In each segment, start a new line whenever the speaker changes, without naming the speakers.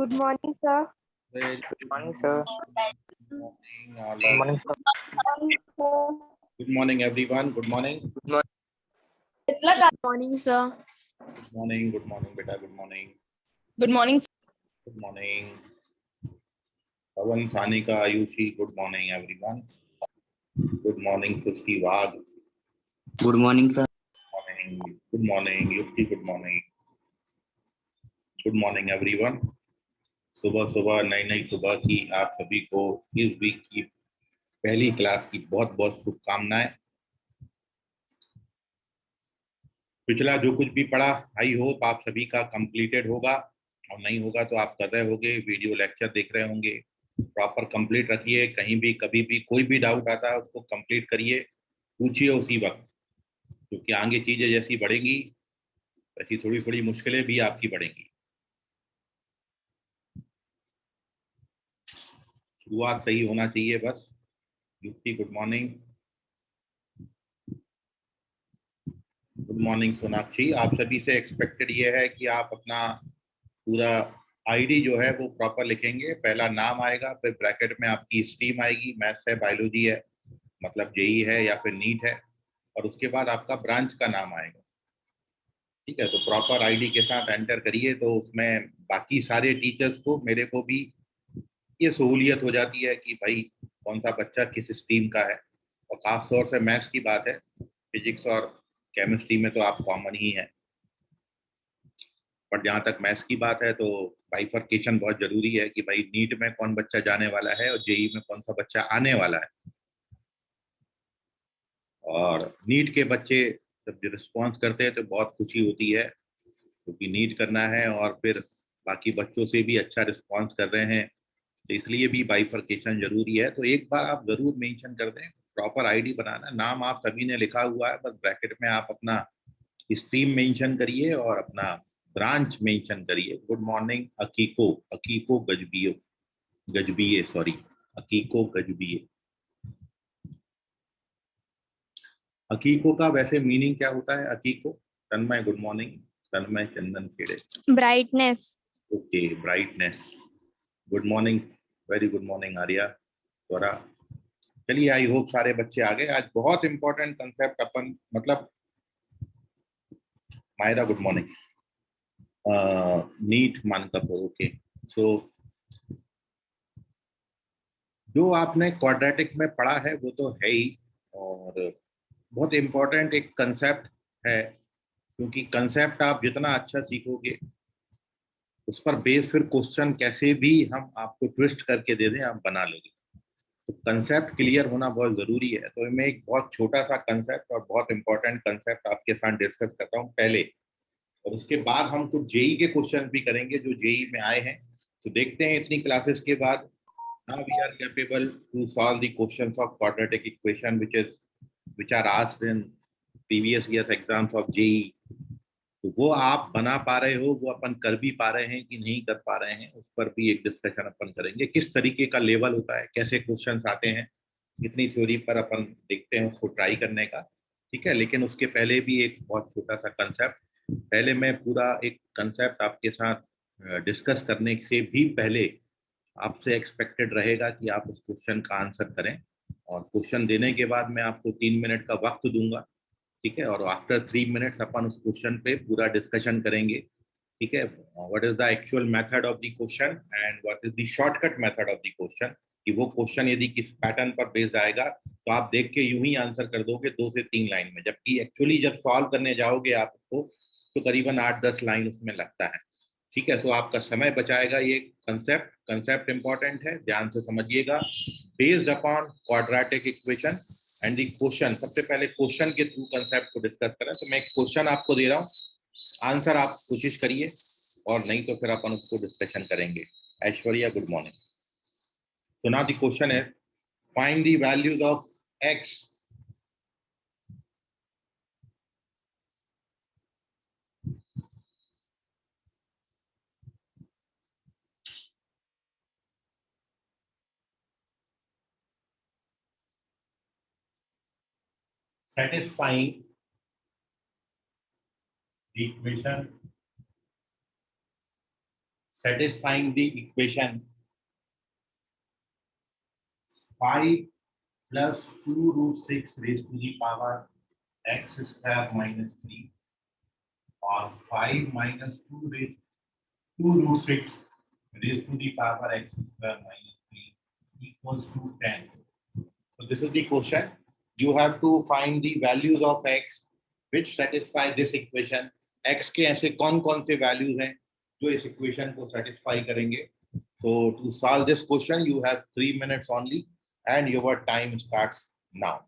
Good morning, sir.
Very
Good morning, sir.
morning, all
Good
of
morning, sir.
Good morning, everyone. Good morning.
Good morning, sir.
Good morning. Good morning, beta. Good morning.
Good morning.
Good morning. Pawan, Sanika, Ayushi. Good morning, everyone. Good morning, Susti Wag.
Good morning sir.
Morning. Good morning, Yukti. Good morning. Good morning, everyone. सुबह सुबह नई नई सुबह की आप सभी को इस वीक की पहली क्लास की बहुत बहुत शुभकामनाएं. पिछला जो कुछ भी पढ़ा आई होप आप सभी का कंप्लीटेड होगा, और नहीं होगा तो आप कर रहे होंगे, वीडियो लेक्चर देख रहे होंगे. प्रॉपर कंप्लीट रखिए. कहीं भी कभी भी कोई भी डाउट आता है उसको कंप्लीट करिए, पूछिए उसी वक्त, क्योंकि आगे चीजें जैसी बढ़ेंगी वैसी थोड़ी थोड़ी मुश्किलें भी आपकी बढ़ेंगी. शुरुआत सही होना चाहिए बस. युक्ति good morning. Good morning Sonakshi. आप सभी से एक्सपेक्टेड ये है कि आप अपना पूरा आईडी जो है वो प्रॉपर लिखेंगे. पहला नाम आएगा, फिर ब्रैकेट में आपकी स्ट्रीम आएगी, मैथ्स है, बायोलॉजी है, मतलब जेई है या फिर नीट है, और उसके बाद आपका ब्रांच का नाम आएगा. ठीक है, तो प्रॉपर आईडी के साथ एंटर करिए, तो उसमें बाकी सारे टीचर्स को, मेरे को भी ये सहूलियत हो जाती है कि भाई कौन सा बच्चा किस स्ट्रीम का है. और खास तौर से मैथ्स की बात है, फिजिक्स और केमिस्ट्री में तो आप कॉमन ही है, पर जहाँ तक मैथ्स की बात है तो बाइफर्केशन बहुत जरूरी है कि भाई नीट में कौन बच्चा जाने वाला है और जेई में कौन सा बच्चा आने वाला है. और नीट के बच्चे जब रिस्पॉन्स करते हैं तो बहुत खुशी होती है, क्योंकि नीट करना है और फिर बाकी बच्चों से भी अच्छा रिस्पॉन्स कर रहे हैं, तो इसलिए भी बाइफर्केशन जरूरी है. तो एक बार आप जरूर मेंशन कर दें, प्रॉपर आईडी बनाना. नाम आप सभी ने लिखा हुआ है, बस ब्रैकेट में आप अपना स्ट्रीम मेंशन करिए और अपना ब्रांच मेंशन करिए. Good morning Akiko. अकीको गजबियो, गजबिये, सॉरी, अकीको गजबिये. अकीको का वैसे मीनिंग क्या होता है? Akiko. Tanmay good morning. Tanmay Chandan Khede.
Brightness.
Okay, brightness. Good morning, very good morning Arya, Swara. चलिए, आई होप सारे बच्चे आ गए. आज बहुत इंपॉर्टेंट कंसेप्ट अपन, मतलब मायरा गुड मॉर्निंग. नीट मान कपूर. ओके, सो जो आपने क्वाड्रेटिक में पढ़ा है वो तो है ही, और बहुत इंपॉर्टेंट एक कंसेप्ट है, क्योंकि कंसेप्ट आप जितना अच्छा सीखोगे उस पर बेस फिर क्वेश्चन कैसे भी हम आपको ट्विस्ट करके दे दें आप बना लोगे. तो कंसेप्ट क्लियर होना बहुत जरूरी है. तो मैं एक बहुत छोटा सा कंसेप्ट और बहुत इंपॉर्टेंट कंसेप्ट आपके साथ डिस्कस करता हूँ पहले, और उसके बाद हम कुछ जेई के क्वेश्चन भी करेंगे जो जेई में आए हैं. तो देखते हैं इतनी क्लासेस के बाद, now we are capable to solve the questions of quadratic equation which are asked in previous years exams of JEE. तो वो आप बना पा रहे हो, वो अपन कर भी पा रहे हैं कि नहीं कर पा रहे हैं, उस पर भी एक डिस्कशन अपन करेंगे. किस तरीके का लेवल होता है, कैसे क्वेश्चंस आते हैं, इतनी थ्योरी पर अपन देखते हैं उसको ट्राई करने का. ठीक है, लेकिन उसके पहले भी एक बहुत छोटा सा कंसेप्ट, पहले मैं पूरा एक कंसेप्ट आपके साथ डिस्कस करने से भी पहले आपसे एक्सपेक्टेड रहेगा कि आप उस क्वेश्चन का आंसर करें, और क्वेश्चन देने के बाद मैं आपको 3 मिनट का वक्त दूंगा. ठीक है, और आफ्टर 3 मिनट्स अपन उस क्वेश्चन पे पूरा डिस्कशन करेंगे. ठीक है, what is the actual method of the question and what is the shortcut method of the question, कि वो क्वेश्चन यदि किस पैटर्न पर बेस्ड आएगा तो आप देख के यूं ही आंसर कर दोगे 2 से 3 लाइन में, जबकि एक्चुअली जब सॉल्व करने जाओगे आप उसको तो करीबन 8-10 लाइन उसमें लगता है. ठीक है, तो आपका समय बचाएगा ये कंसेप्ट. कंसेप्ट इंपॉर्टेंट है, ध्यान से समझिएगा. Based upon quadratic equation and the question. सबसे पहले क्वेश्चन के थ्रू कंसेप्ट को डिस्कस करें. तो मैं एक क्वेश्चन आपको दे रहा हूँ, आंसर आप कोशिश करिए, और नहीं तो फिर अपन उसको डिस्कशन करेंगे. Aishwarya good morning. So now the question है, find the values of X satisfying the equation satisfying the equation 5 plus 2 root 6 raised to the power x square minus 3 or 5 minus 2 root 6 raised to the power x square minus 3 equals to 10. So this is the question. You have to find the values of x which satisfy this equation. x के ऐसे कौन-कौन से values हैं जो इस equation को satisfy करेंगे. So to solve this question, you have 3 minutes only, and your time starts now.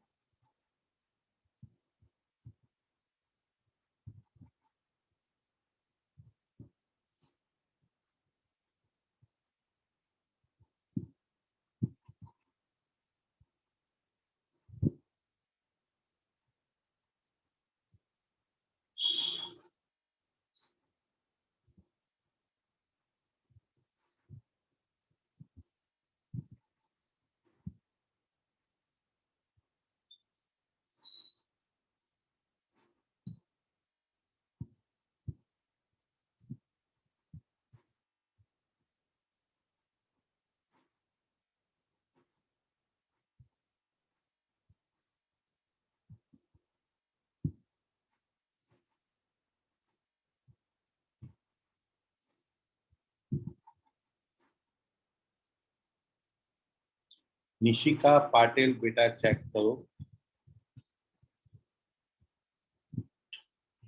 Nishika Patil बेटा चेक करो.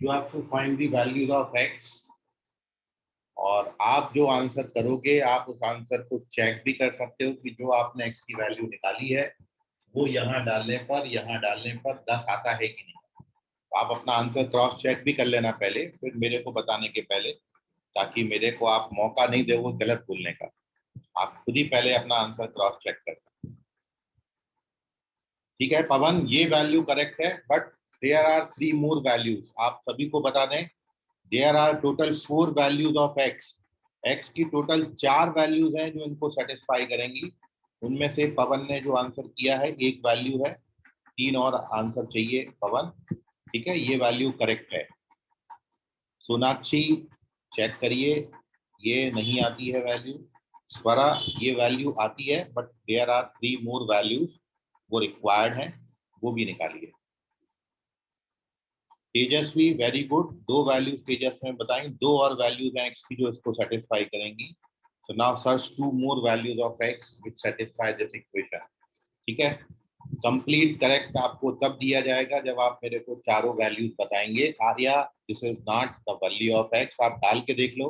You have to find the values of x. और आप जो आंसर करोगे आप उस आंसर को चेक भी कर सकते हो कि जो आपने x की वैल्यू निकाली है वो यहाँ डालने पर 10 आता है कि नहीं. तो आप अपना आंसर क्रॉस चेक भी कर लेना पहले, फिर मेरे को बताने के पहले, ताकि मेरे को आप मौका नहीं दे वो गलत बोलने का. आप खुद ही पहले अपना आंसर क्रॉस चेक कर सकते हैं. ठीक है पवन, ये वैल्यू करेक्ट है, but there are 3 more values. आप सभी को बता दें, there are total 4 values of x. x की टोटल 4 वैल्यूज हैं जो इनको सेटिस्फाई करेंगी. उनमें से पवन ने जो आंसर किया है एक वैल्यू है, 3 और आंसर चाहिए पवन. ठीक है, ये वैल्यू करेक्ट है. सोनाक्षी चेक करिए, ये नहीं आती है वैल्यू. स्वरा, ये वैल्यू आती है, but there are 3 more values, वो रिक्वायर्ड है, वो भी निकालिए. Tejaswi very good, 2 values Tejas ने बताई, 2 और वैल्यूज हैं x की जो इसको सेटिस्फाई करेंगी. So now search 2 more values of x which satisfy this equation. ठीक है, कंप्लीट करेक्ट आपको तब दिया जाएगा जब आप मेरे को चारों वैल्यूज बताएंगे. Arya, this is not the value of x. आप डाल के देख लो,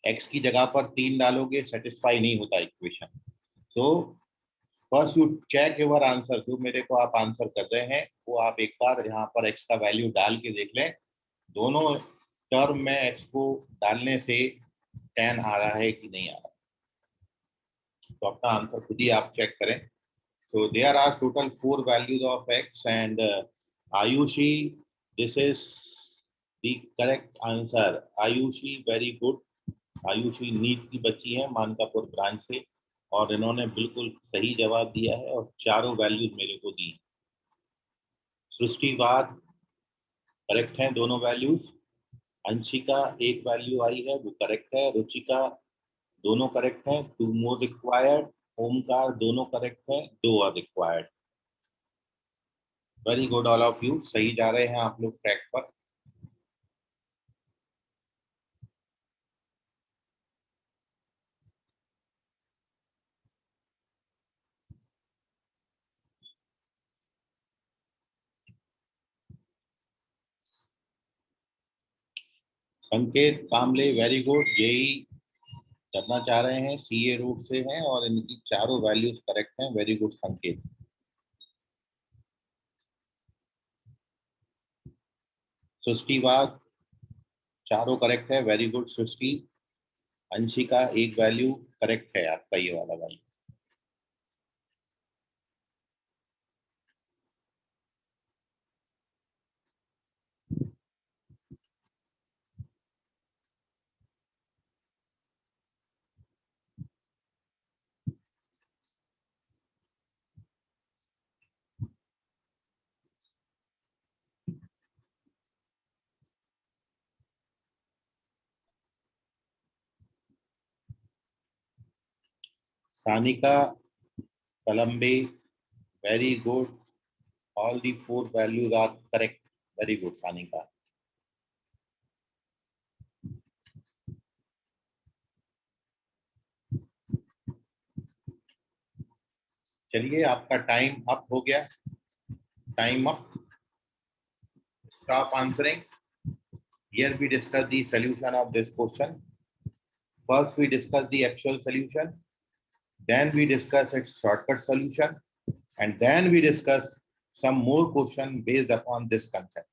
x की जगह पर 3 डालोगे सेटिस्फाई नहीं होता equation. So first you check your answer. जो मेरे को आप आंसर कर रहे हैं वो आप एक बार यहाँ पर x का वैल्यू डाल के देख लें. दोनों टर्म में x को डालने से 10 आ रहा है कि नहीं आ रहा. तो अपना आंसर खुद ही आप चेक करें. So there are total 4 values of x, and Ayushi, this is the correct answer. Ayushi, very good. Ayushi NEET की बच्ची है मानकापुर ब्रांच से, और इन्होंने बिल्कुल सही जवाब दिया है और चारों वैल्यूज मेरे को दी. सृष्टिवाद करेक्ट है दोनों वैल्यूज. अंशिका एक वैल्यू आई है वो करेक्ट है. रुचिका दोनों करेक्ट है, 2 मोर रिक्वायर्ड. ओमकार दोनों करेक्ट है, 2 और required. Very good all of you, सही जा रहे हैं आप लोग ट्रैक पर. संकेत कामले वेरी गुड, यही करना चाह रहे हैं, सीए रूट से हैं और इनकी चारों वैल्यूज करेक्ट हैं. वेरी गुड संकेत. सृष्टिवाद चारों करेक्ट है, वेरी गुड सृष्टि. अंशिका एक वैल्यू करेक्ट है आपका, ये वाला value. Sanika, Kalambe, very good. All the 4 values are correct. Very good, Sanika. चलिए, आपका टाइम अप हो गया. Time up. Stop answering. Here we discuss the solution of this question. First, we discuss the actual solution. Then we discuss its shortcut solution. And then we discuss some more question based upon this concept.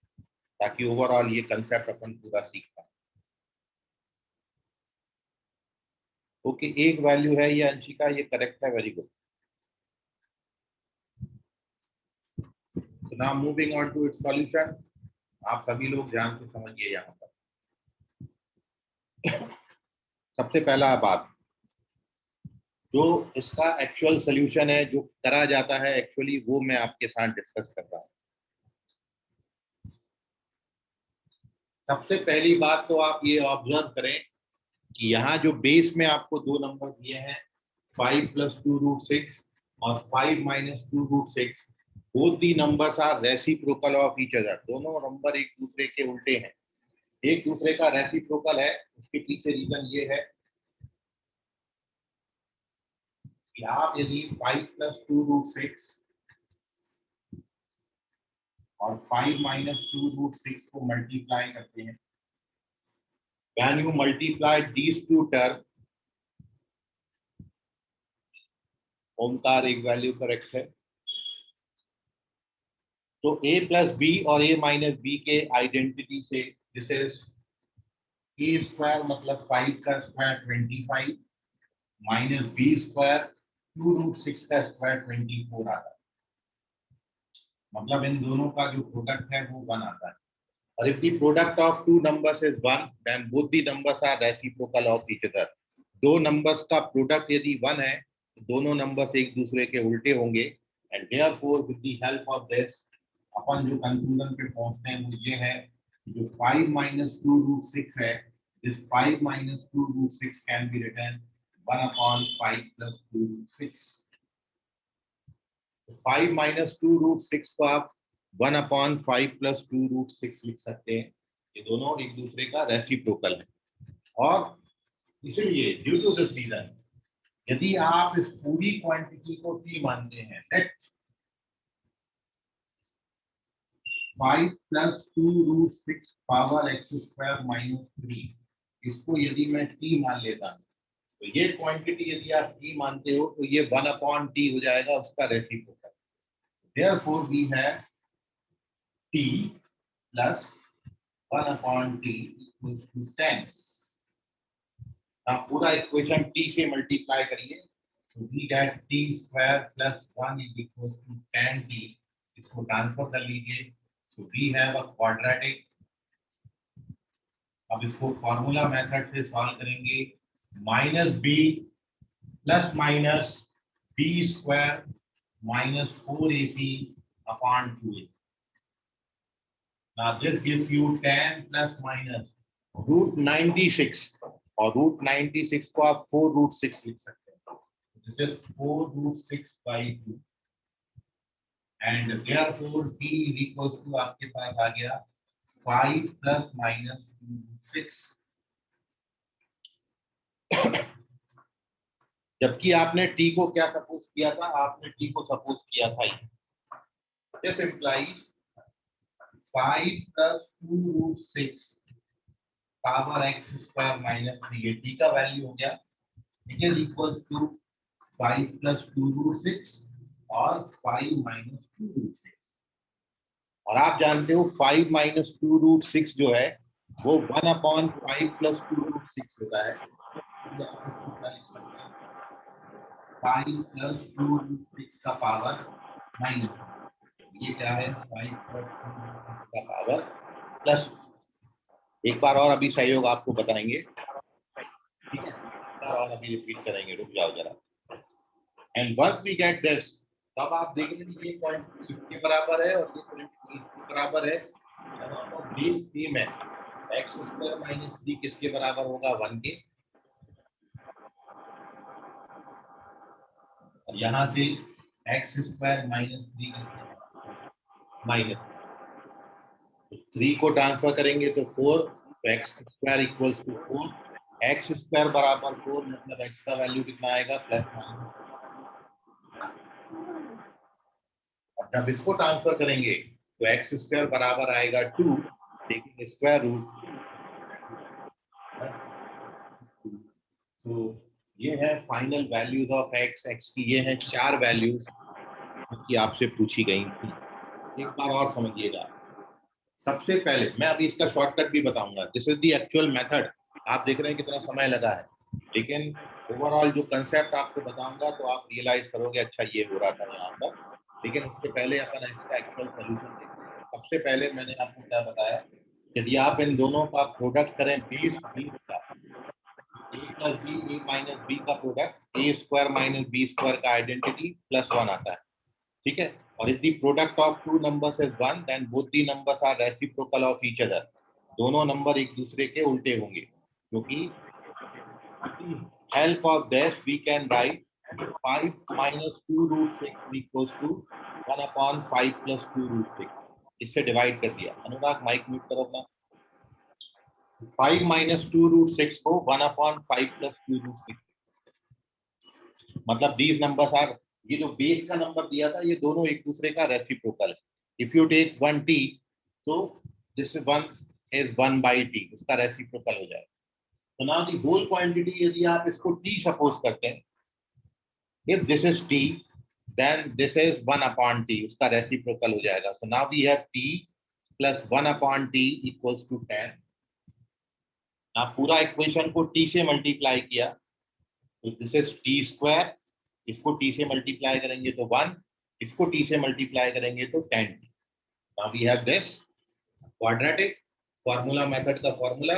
ताकि overall ये concept अपन पूरा सीख पाए. Okay, एक value है ये अंशिका, ये correct है. Very good. So now moving on to its solution. आप सभी लोग ध्यान से समझिए. यहाँ पर सबसे पहला बात, जो इसका एक्चुअल सॉल्यूशन है, जो करा जाता है एक्चुअली, वो मैं आपके साथ डिस्कस कर रहा हूँ. सबसे पहली बात तो आप ये ऑब्जर्व करें कि यहाँ जो बेस में आपको 2 नंबर दिए हैं, 5 + 2√6 और 5 - 2√6, both the numbers are reciprocal of each other. दोनों नंबर एक दूसरे के उल्टे हैं. एक दूसरे का रेसिप्रोकल है. उसके पीछे रीजन ये है कि आप यदि 5 + 2√6 और 5 - 2√6 को मल्टीप्लाई करते हैं, when you multiply these two terms, Omkar एक वैल्यू करेक्ट है. तो a + b और a - b के आइडेंटिटी से दिस इज a² मतलब 5 का स्क्वायर 25 माइनस b² 2√6 का स्क्वायर 24 आता है. मतलब इन दोनों का जो प्रोडक्ट है वो 1 आता है. और if the product of two numbers is 1, then both the numbers are reciprocal of each other. दो नंबर्स का प्रोडक्ट यदि 1 है तो दोनों नंबर्स एक दूसरे के उल्टे होंगे. And therefore with the help of this अपन जो कंक्लूजन पे पहुंचते हैं वो ये है कि जो 5 - 2√6 है, this 5 - 2√6 can be written 1/5 + 2√6. 5 - 2√6 को आप 1/5 + 2√6 लिख सकते हैं. ये दोनों एक दूसरे का रेसिप्रोकल है. और इसलिए ड्यू टू दिस रीजन, यदि आप इस पूरी क्वांटिटी को t मानते हैं, लेट 5 + 2√6 पावर x² - 3, इसको यदि मैं t मान लेता हूं तो ये क्वांटिटी यदि आप t मानते हो तो ये 1/t हो जाएगा, उसका reciprocal. Therefore we have t plus 1/t equals to 10. आप पूरा इक्वेशन t से मल्टीप्लाई करिए तो we get t² + 1 is equals to 10t. इसको ट्रांसफर कर लीजिए. So we have a quadratic. अब इसको फॉर्मूला मेथड से सॉल्व करेंगे. -b ± b² - 4ac/2a. Now this gives you 10 ± √96, और √96 को आप 4√6 लिख सकते हैं. This is 4√6/2. and therefore t is equals to आपके पास आ गया 5 ± 2√6. जबकि आपने t को क्या सपोज किया था? आपने t को सपोज किया था this implies 5 + 2√6 power x² - 3. t का वैल्यू हो गया. इट इज इक्वल्स टू 5 + 2√6 और 5 - 2√6. और आप जानते हो 5 - 2√6 जो है वो 1/5 + 2√6 होता है. 5 + 2√6 का पावर माइनस, ये क्या है? 5 + 2√6 का पावर प्लस. एक बार और अभी सहयोग आपको बताएंगे, ठीक है? एक बार और अभी रिपीट करेंगे, रुक जाओ जरा. And once we get this, तब आप देखेंगे ये पॉइंट इसके बराबर है और ये पॉइंट इसके बराबर है. बेस सेम है. x² - 3 किसके बराबर होगा? 1 के. यहाँ से एक्स स्क्वायर माइनस 3 माइनस 3 को ट्रांसफर करेंगे तो 4, तो x square equals to 4, x square बराबर 4 मतलब एक्स का वैल्यू कितना आएगा प्लस माइनस। अब जब इसको ट्रांसफर करेंगे तो एक्स स्क्वायर बराबर आएगा 2 टेकिंग स्क्वायर रूट। तो ये है final values of x. X की ये है 4 वैल्यूज कि आपसे पूछी गई थी। एक बार और समझिएगा। सबसे पहले मैं अभी इसका शॉर्टकट भी बताऊंगा। This is the actual method. आप देख रहे हैं कितना समय लगा है, लेकिन ओवरऑल जो कंसेप्ट आपको बताऊंगा तो आप रियलाइज करोगे अच्छा ये हो रहा था यहाँ पर। लेकिन उसके पहले अपन इसका एक्चुअल सोल्यूशन देखते हैं। सबसे पहले मैंने आपको क्या बताया, यदि आप इन दोनों का प्रोडक्ट करें 20 का, a plus b, a minus b का product, a square minus b square का आइडेंटिटी +1 आता है, ठीक है। और if the product of two numbers is 1, then both the numbers are reciprocal of each other. दोनों नंबर एक दूसरे के उल्टे होंगे, क्योंकि help of this we can write 5 minus 2 root 6 equals to 1 upon 5 plus 2 root 6. इससे डिवाइड कर दिया। अनुराग माइक म्यूट करो अपना। 5 minus 2 root 6 को 1 upon 5 plus 2 root 6, मतलब these numbers are, ये जो बेस का नंबर दिया था ये दोनों एक दूसरे का रेसिप्रोकल है। इफ यू टेक 1t तो दिस 1 इज 1 बाई टी, उसका रेसिप्रोकल हो जाएगा। तो नाउ दी होल क्वांटिटी, यदि आप इसको t सपोज करते हैं, if this is t then this is 1 upon t, उसका रेसिप्रोकल हो जाएगा। So now we have t plus 1 upon t equals to 10। आप पूरा इक्वेशन को t से मल्टीप्लाई किया तो दिस इज t स्क्वायर, इसको t से मल्टीप्लाई करेंगे तो 1, इसको t से मल्टीप्लाई करेंगे तो 10। Now we have this quadratic formula, method का formula.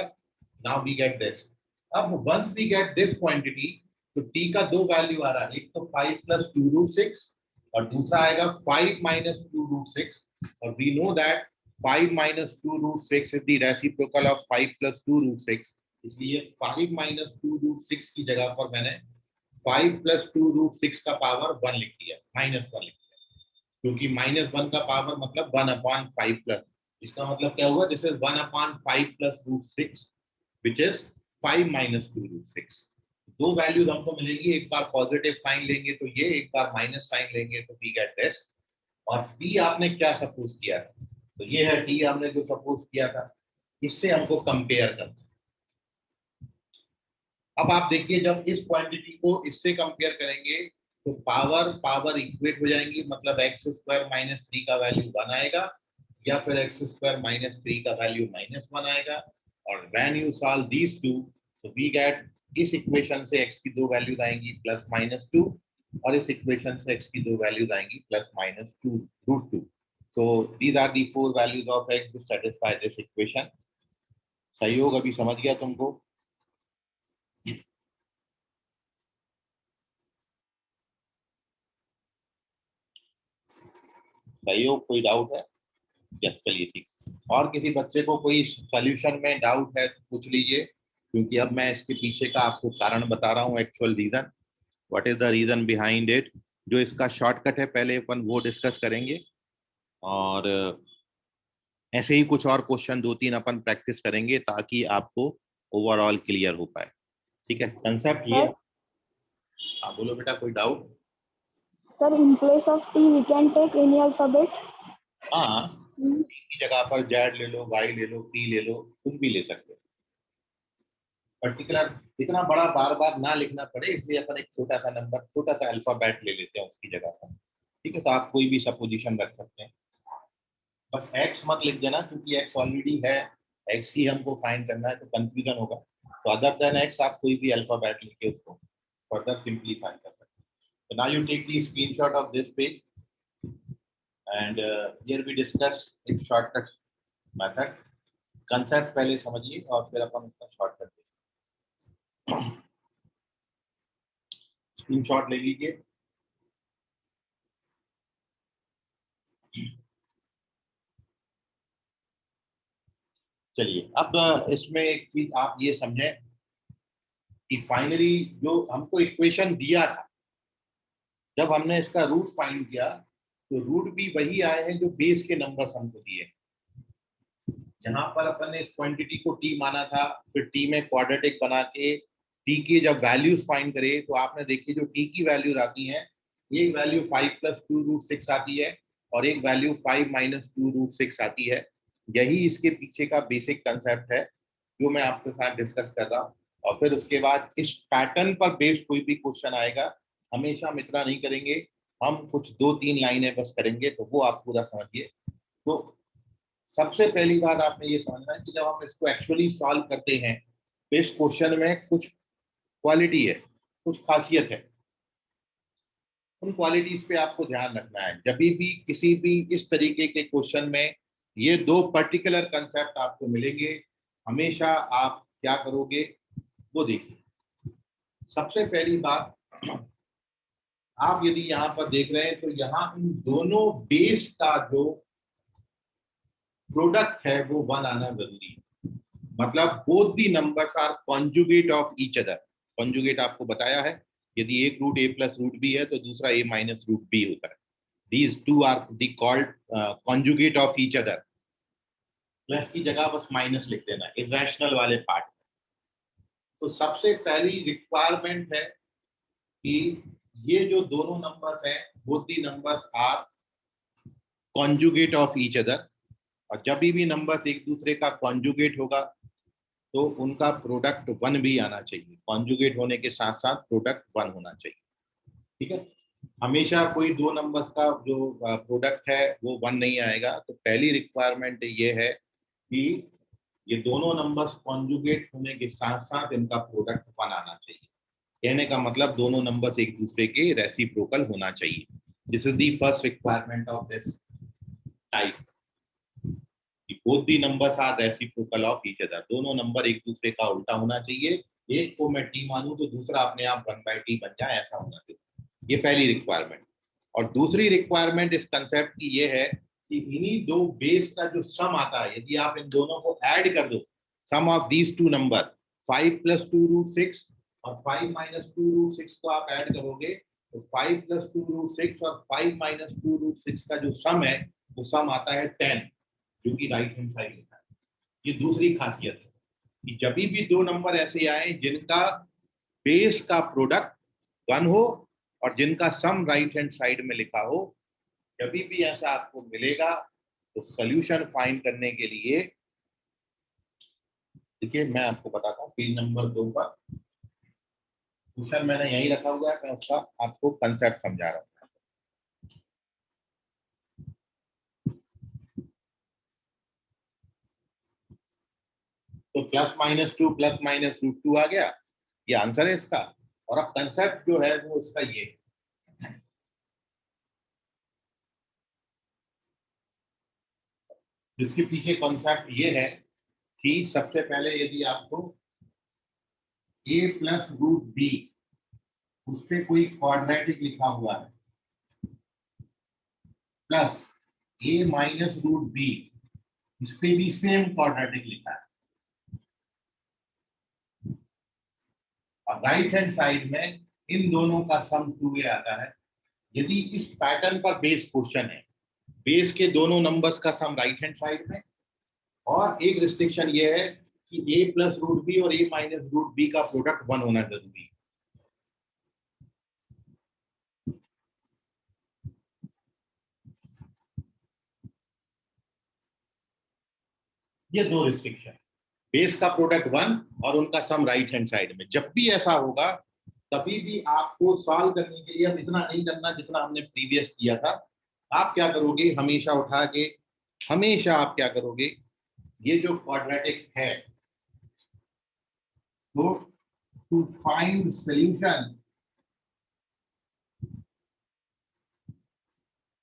Now we get this. अब once we get this quantity तो t का दो वैल्यू आ रहा है, एक तो 5 प्लस 2 रूट 6 और दूसरा आएगा 5 माइनस 2 रूट 6। और we know that 5 minus 2 root 6 is the reciprocal of 5 plus 2 root 6, इसलिए 5 माइनस 2 रूट 6 की जगह पर मैंने 5 प्लस 2 रूट 6 का पावर 1 लिख दिया, -1 लिख दिया, क्योंकि -1 का पावर मतलब 1 अपॉन 5 प्लस, इसका मतलब क्या हुआ, this is 1 upon 5 plus root 6 which is 5 minus 2 root 6। दो वैल्यूज हमको मिलेंगी, एक बार पॉजिटिव साइन लेंगे तो ये, एक बार माइनस साइन लेंगे तो वी गेट दिस। और टी आपने क्या सपोज किया है, तो ये है टी हमने जो सपोज किया था, इससे हमको कंपेयर करना। अब आप देखिए जब इस क्वांटिटी को इससे कंपेयर करेंगे तो पावर पावर इक्वेट हो जाएंगी, मतलब एक्स स्क्वायर माइनस 3 का वैल्यू 1 आएगा या फिर एक्स स्क्वायर माइनस 3 का वैल्यू -1 आएगा। और when you solve these two so we get, इस इक्वेशन से एक्स की दो वैल्यूज आएंगी +-2 और इस इक्वेशन से एक्स की दो वैल्यूज आएंगी +-2 root 2। So these are the four values of x to satisfy this equation. सहयोग अभी समझ गया तुमको? सहयोग कोई डाउट है? यस, चलिए ठीक। और किसी बच्चे को कोई सॉल्यूशन में डाउट है तो पूछ लीजिए, क्योंकि अब मैं इसके पीछे का आपको कारण बता रहा हूँ, actual reason, what is the reason behind it. जो इसका शॉर्टकट है पहले अपन वो डिस्कस करेंगे, और ऐसे ही कुछ और क्वेश्चन 2-3 अपन प्रैक्टिस करेंगे ताकि आपको ओवरऑल क्लियर हो पाए। ठीक है, कंसेप्ट ये। हाँ बोलो बेटा, कोई doubt?
Sir, in place of T, we can take any alphabet.
हाँ, की जगह पर जेड ले लो, वाई ले लो, पी ले लो, कुछ भी ले सकते हो। पर्टिकुलर इतना बड़ा बार बार ना लिखना पड़े, इसलिए अपन एक छोटा सा नंबर, छोटा सा अल्फाबेट ले लेते हैं उसकी जगह पर। ठीक है, तो आप कोई भी सपोजिशन रख सकते हैं, बस एक्स मत लिख देना, क्योंकि एक्स ऑलरेडी है, एक्स ही हमको फाइंड करना है तो कंफ्यूजन होगा। तो अदर देन एक्स आप कोई भी अल्फाबेट लिख के उसको फर्दर सिंप्लीफाई कर सकते हैं। So now you take the screenshot of this page and here we discuss its shortcut method. Concept पहले समझिए और फिर अपन उसका शॉर्टकट देखें। स्क्रीनशॉट ले लीजिए। चलिए, अब इसमें एक चीज आप ये समझें कि फाइनली जो हमको इक्वेशन दिया था, जब हमने इसका रूट फाइंड किया तो रूट भी वही आए हैं जो बेस के नंबर हमको दिए। यहाँ पर अपन ने इस क्वांटिटी को टी माना था, फिर टी में क्वाड्रेटिक बना के टी की जब वैल्यूज फाइंड करे तो आपने देखी जो टी की वैल्यूज आती हैं, एक वैल्यू 5 + 2√6 आती है और एक वैल्यू 5 - 2√6 आती है। यही इसके पीछे का बेसिक कंसेप्ट है जो मैं आपके साथ डिस्कस कर रहा हूँ। और फिर उसके बाद इस पैटर्न पर बेस्ड कोई भी क्वेश्चन आएगा, हमेशा हम इतना नहीं करेंगे, हम कुछ 2-3 लाइनें बस करेंगे, तो वो आप पूरा समझिए। तो सबसे पहली बात आपने ये समझना है कि जब हम इसको एक्चुअली सॉल्व करते हैं तो इस क्वेश्चन में कुछ क्वालिटी है, कुछ खासियत है। उन क्वालिटीज पे आपको ध्यान रखना है। जब भी किसी भी इस तरीके के क्वेश्चन में ये दो पर्टिकुलर कंसेप्ट आपको मिलेंगे, हमेशा आप क्या करोगे वो देखिए। सबसे पहली बात, आप यदि यहाँ पर देख रहे हैं तो यहाँ इन दोनों बेस का जो प्रोडक्ट है वो 1 आना जरूरी है। मतलब both the numbers are conjugate of each other. Conjugate आपको बताया है, यदि एक रूट a + √b है तो दूसरा a - √b होता है। These two are the called conjugate of each other। Plus की जगह बस माइनस लिख देना इरेशनल वाले पार्ट। तो सबसे पहली रिक्वायरमेंट है कि ये जो दोनों नंबर्स हैं, both the numbers are conjugate of each other. और जब भी नंबर एक दूसरे का कॉन्जुगेट होगा तो उनका प्रोडक्ट 1 भी आना चाहिए। कॉन्जुगेट होने के साथ साथ प्रोडक्ट 1 होना चाहिए। ठीक है, हमेशा कोई दो नंबर्स का जो प्रोडक्ट है वो 1 नहीं आएगा। तो पहली रिक्वायरमेंट ये है कि ये दोनों नंबर्स कॉन्जुगेट होने के साथ साथ इनका प्रोडक्ट 1 आना चाहिए। कहने का मतलब दोनों नंबर्स एक दूसरे के रेसिप्रोकल होना चाहिए। This is the first requirement of this type. Both the numbers are reciprocal of each other. दोनों नंबर एक दूसरे का उल्टा होना चाहिए। एक को मैं टी मानूं तो दूसरा अपने आप 1/t बन जाए, ऐसा होना चाहिए। ये पहली रिक्वायरमेंट। और दूसरी रिक्वायरमेंट इस कंसेप्ट की ये है कि इन्हीं दो बेस का जो सम आता है, यदि आप इन दोनों को ऐड कर दो, सम ऑफ दीज टू नंबर 5 + 2√6 और 5 - 2√6 को आप ऐड करोगे तो 5 + 2√6 और 5 - 2√6 का जो सम है वो सम आता है 10, जो कि राइट हैंड साइड लिखा है। ये दूसरी खासियत है कि जब भी दो नंबर ऐसे आए जिनका बेस का प्रोडक्ट 1 हो और जिनका सम राइट हैंड साइड में लिखा हो, जब भी ऐसा आपको मिलेगा तो सॉल्यूशन फाइंड करने के लिए, देखिए मैं आपको बताता हूँ पेज नंबर 2 पर क्वेश्चन मैंने यही रखा हुआ है, मैं उसका आपको कंसेप्ट समझा रहा हूँ। तो +-2 +-√2 आ गया, ये आंसर है इसका। और अब कंसेप्ट जो है वो इसका ये है। जिसके पीछे कॉन्सेप्ट ये है कि सबसे पहले यदि आपको a + √b उस पर कोई क्वाड्रेटिक लिखा हुआ है प्लस a - √b इस पे भी सेम क्वाड्रेटिक लिखा है और राइट हैंड साइड में इन दोनों का सम 2a आता है। यदि इस पैटर्न पर बेस क्वेश्चन है, बेस के दोनों नंबर्स का सम राइट हैंड साइड में, और एक रिस्ट्रिक्शन ये है कि a + √b और a - √b का प्रोडक्ट 1 होना जरूरी है। ये दो रिस्ट्रिक्शन, बेस का प्रोडक्ट 1 और उनका सम राइट हैंड साइड में। जब भी ऐसा होगा तभी भी आपको सॉल्व करने के लिए अब इतना नहीं करना जितना हमने प्रीवियस किया था। आप क्या करोगे, हमेशा उठा के, हमेशा आप क्या करोगे, ये जो क्वाड्रेटिक है, तो टू फाइंड सॉल्यूशन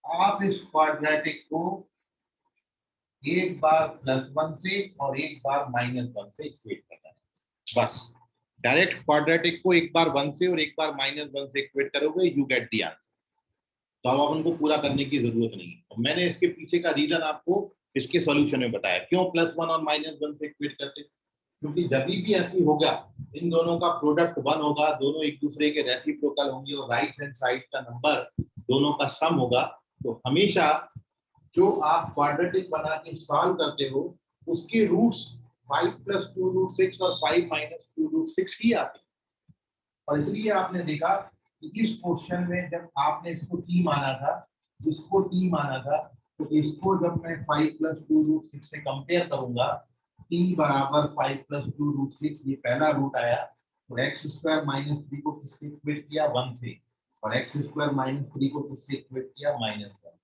आप इस क्वाड्रेटिक को एक बार +1 से और एक बार -1 से इक्वेट करना है। बस डायरेक्ट क्वाड्रेटिक को एक बार 1 से और एक बार -1 से इक्वेट करोगे, यू गेट द आंसर। तो अब उनको पूरा करने की जरूरत नहीं है। तो मैंने इसके पीछे का रीजन आपको इसके सॉल्यूशन में बताया, क्यों +1 और -1 से इक्वेट करते। क्योंकि जब भी ऐसी होगा इन दोनों का प्रोडक्ट 1 होगा, दोनों एक दूसरे के रेसिप्रोकल होंगे और राइट हैंड साइड का नंबर दोनों का सम होगा, तो हमेशा जो आप क्वाड्रेटिक बना के सॉल्व करते हो उसके रूट्स 5 + 2 √6 और 5 - 2 √6 ही आते हैं। और इसलिए आपने देखा कि इस क्वेश्चन में जब आपने इसको t माना था, इसको t माना था, तो इसको जब मैं 5 + 2 √6 से कंपेयर करूंगा, t बराबर 5 + 2 √6, ये पहला रूट आया, और x² - 3 को किससे इक्वेट किया? 1 से, और x² - 3 को किससे इक्वेट किया? -1।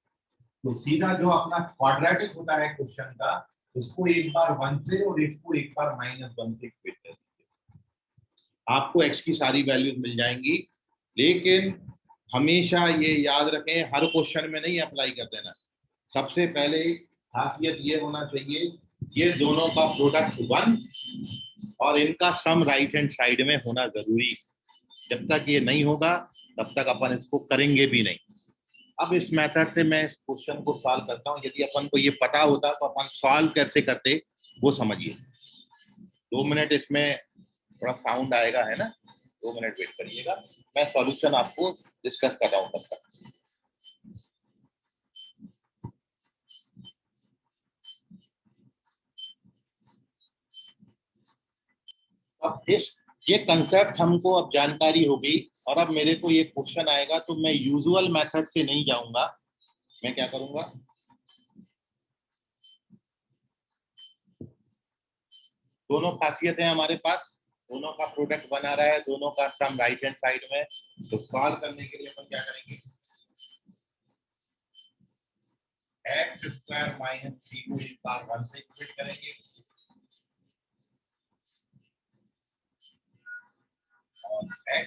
तो सीधा जो अपना क्वाड्रेटिक होता है क्वेश्चन का, उसको एक बार 1 से और इसको एक बार -1 से इक्वेट कर दीजिए, आपको x की सारी वैल्यूज मिल जाएंगी। लेकिन हमेशा ये याद रखें, हर क्वेश्चन में नहीं अप्लाई कर देना। सबसे पहले खासियत ये होना चाहिए, ये दोनों का प्रोडक्ट 1 और इनका सम राइट हैंड साइड में होना जरूरी। जब तक ये नहीं होगा तब तक अपन इसको करेंगे भी नहीं। अब इस मेथड से मैं इस क्वेश्चन को सॉल्व करता हूँ। यदि अपन को ये पता होता तो अपन सॉल्व कैसे करते वो समझिए। 2 मिनट इसमें थोड़ा साउंड आएगा, है ना, 2 मिनट वेट करिएगा, मैं सॉल्यूशन आपको डिस्कस कर रहा हूँ तब तक। अब ये कंसेप्ट हमको अब जानकारी हो गई, और अब मेरे को ये क्वेश्चन आएगा तो मैं यूजुअल मेथड से नहीं जाऊंगा। मैं क्या करूंगा, दोनों खासियत है हमारे पास, दोनों का प्रोडक्ट बना रहा है, दोनों का सम राइट हैंड साइड में, तो सॉल्व करने के लिए अपन क्या करेंगे, x² - 3 को एक बार 1 से इक्वेट करेंगे, और x²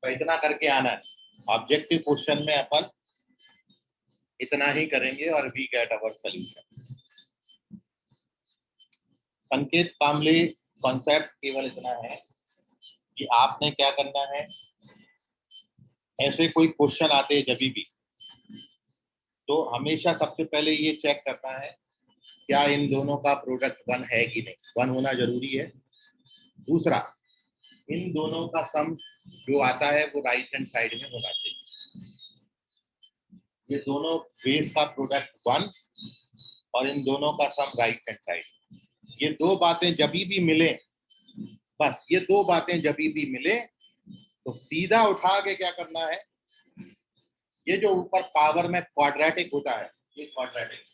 तो इतना करके आना है। ऑब्जेक्टिव क्वेश्चन में अपन इतना ही करेंगे और वी गेट अवर सॉल्यूशन। संकेत कामले कॉन्सेप्ट केवल इतना है कि आपने क्या करना है, ऐसे कोई क्वेश्चन आते हैं जब भी, तो हमेशा सबसे पहले ये चेक करना है क्या इन दोनों का प्रोडक्ट 1 है कि नहीं। 1 होना जरूरी है। दूसरा, इन दोनों का सम जो आता है वो राइट हैंड साइड में होना चाहिए। ये दोनों बेस का प्रोडक्ट 1 और इन दोनों का सम राइट हैंड साइड, ये दो बातें जब भी मिले, बस ये दो बातें जब भी मिले तो सीधा उठा के क्या करना है, ये जो ऊपर पावर में क्वाड्रेटिक होता है, ये क्वाड्रेटिक,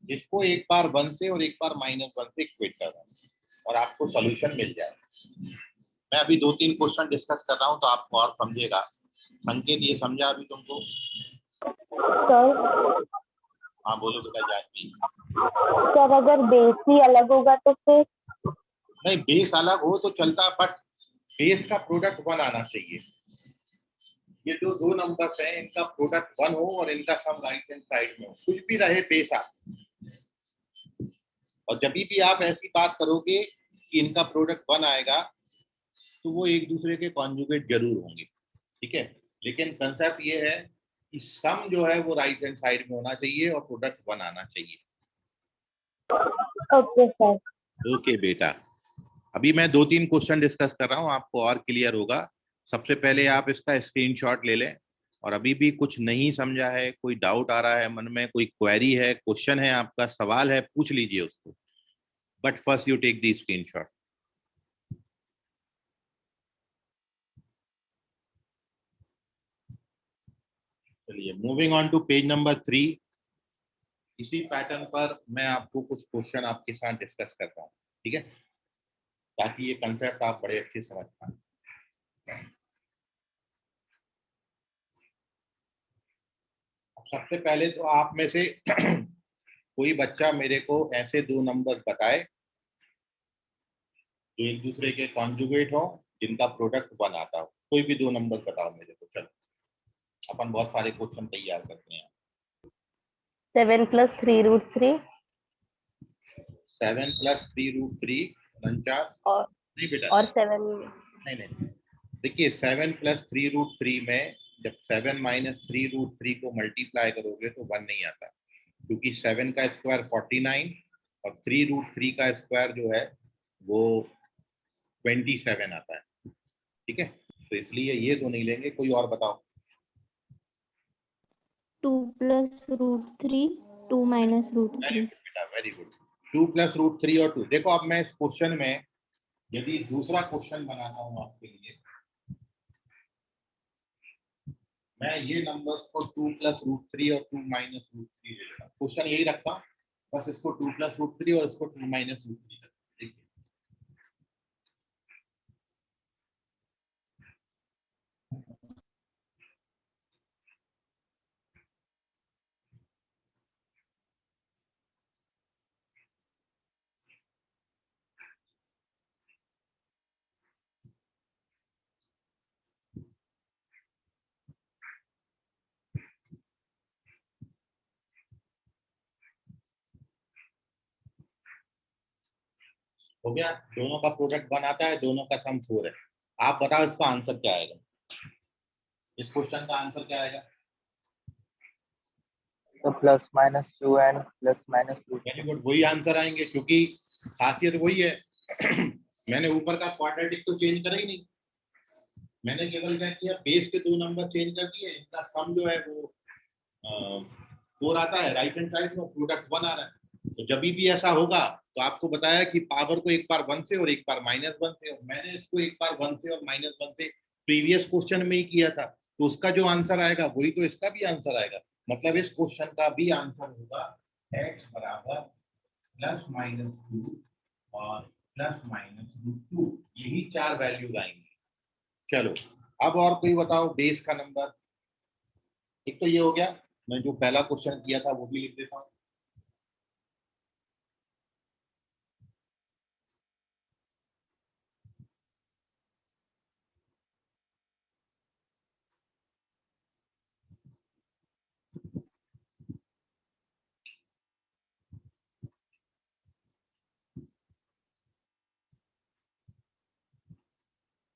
इसको एक बार 1 से और एक बार -1 से इक्वेट करना है और आपको सॉल्यूशन मिल जाएगा। मैं अभी 2-3 क्वेश्चन डिस्कस कर रहा हूँ तो आपको और समझेगा। संकेत ये समझा अभी तुमको?
सर
हाँ बोलो बेटा जानवी।
सर अगर बेस ही अलग होगा तो फिर?
नहीं, बेस अलग हो तो चलता, बट बेस का प्रोडक्ट 1 आना चाहिए। ये जो दो नंबर्स हैं इनका प्रोडक्ट 1 हो और इनका सम राइट हैंड साइड में हो, कुछ भी रहे बेस आ। और जब भी आप ऐसी बात करोगे कि इनका प्रोडक्ट 1 आएगा तो वो एक दूसरे के कॉन्जुगेट जरूर होंगे, ठीक है। लेकिन कंसेप्ट ये है कि सम जो है वो राइट हैंड साइड में होना चाहिए और प्रोडक्ट 1 आना चाहिए।
Okay sir.
ओके बेटा, अभी मैं 2-3 क्वेश्चन डिस्कस कर रहा हूँ, आपको और क्लियर होगा। सबसे पहले आप इसका स्क्रीनशॉट ले लें, और अभी भी कुछ नहीं समझा है, कोई डाउट आ रहा है मन में, कोई क्वेरी है, क्वेश्चन है आपका, सवाल है, पूछ लीजिए उसको, but first you take the screenshot. चलिए, moving on to page number 3। इसी पैटर्न पर मैं आपको कुछ क्वेश्चन आपके साथ डिस्कस करता हूँ, ठीक है, ताकि ये कंसेप्ट आप बड़े अच्छे समझ पाए। सबसे पहले तो आप में से कोई बच्चा मेरे को ऐसे दो नंबर बताए जो एक दूसरे के कॉन्जुगेट हो, जिनका प्रोडक्ट 1 आता हो। कोई भी दो नंबर बताओ मेरे को, चलो अपन बहुत सारे क्वेश्चन तैयार करते हैं।
7 + 3√3
7 + 3√3 4
और
नहीं बेटा,
और 7।
नहीं, देखिए 7 + 3√3 में जब 7 माइनस 3√3 को मल्टीप्लाई करोगे तो 1 नहीं आता, क्योंकि 7 का स्क्वायर 49 और 3√3 का स्क्वायर जो है वो 27 आता है। ठीक है, तो इसलिए ये तो नहीं लेंगे। कोई और बताओ।
2 plus root 3, 2 minus root
very
3.
Good बेटा, वेरी गुड। 2 प्लस रूट 3 और 2। देखो अब मैं इस क्वेश्चन में यदि दूसरा क्वेश्चन बनाता हूँ आपके लिए, मैं ये नंबर्स को 2 प्लस रूट 3 और 2 माइनस रूट 3 ले लेता हूँ। क्वेश्चन यही रखता हूँ, बस इसको 2 प्लस रूट 3 और इसको 2 माइनस रूट 3। ठीक है, हो गया। दोनों का प्रोडक्ट बनाता है, दोनों का सम 4 है। आप बताओ इसका आंसर क्या आएगा, इस क्वेश्चन का आंसर क्या आएगा।
तो plus minus 2 and plus minus root
very good, वही आंसर आएंगे, क्योंकि खासियत वही है। मैंने ऊपर का क्वाड्रेटिक तो चेंज करा ही नहीं, मैंने केवल क्या किया, बेस के 2 नंबर चेंज कर दिए, इनका सम जो है वो 4 आता है, राइट हैंड साइड में प्रोडक्ट 1 आ रहा है। तो जब भी ऐसा होगा तो आपको बताया कि पावर को एक बार 1 से और एक बार -1 से, और मैंने इसको एक बार 1 से और -1 से प्रीवियस क्वेश्चन में ही किया था, तो उसका जो आंसर आएगा वही तो इसका भी आंसर आएगा। मतलब इस क्वेश्चन का भी आंसर होगा x बराबर +-2 और +-√2, यही 4 वैल्यूज आएंगी। चलो अब और कोई बताओ बेस का नंबर। एक तो ये हो गया, मैं जो पहला क्वेश्चन किया था वो भी लिख देता हूँ।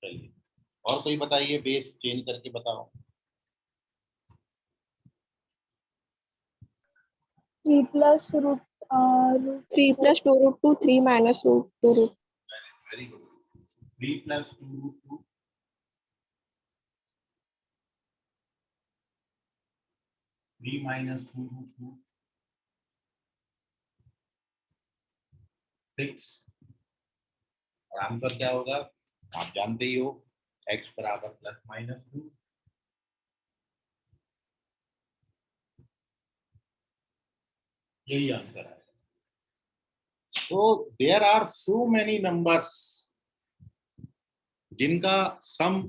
चलिए और कोई बताइए, बेस चेंज करके बताओ।
3 plus root
3 plus 2 root 2, 3 minus root 2 root.
Very good. 3 + 2√2, 3 - 2√2, 6। और आंसर क्या होगा आप जानते ही हो, x बराबर +-2। यही आंसर है। तो there are so many numbers जिनका सम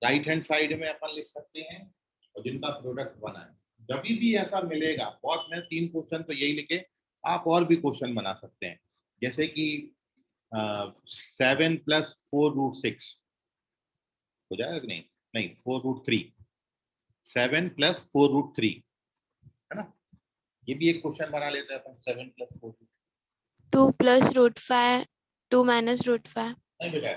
राइट हैंड साइड में अपन लिख सकते हैं और जिनका प्रोडक्ट 1 है। जब भी ऐसा मिलेगा, बहुत में 3 क्वेश्चन तो यही लिखे, आप और भी क्वेश्चन बना सकते हैं, जैसे कि 7 + 4√6 हो जाएगा कि नहीं, नहीं 4√3, 7 + 4√3 है ना, ये भी एक क्वेश्चन बना लेते हैं अपन। 7 + 4,
2 plus root 5, 2 minus root 5.
नहीं बेटा,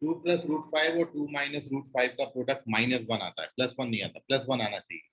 2 + √5 और 2 - √5 का प्रोडक्ट -1 आता है, +1 नहीं आता, +1 आना चाहिए।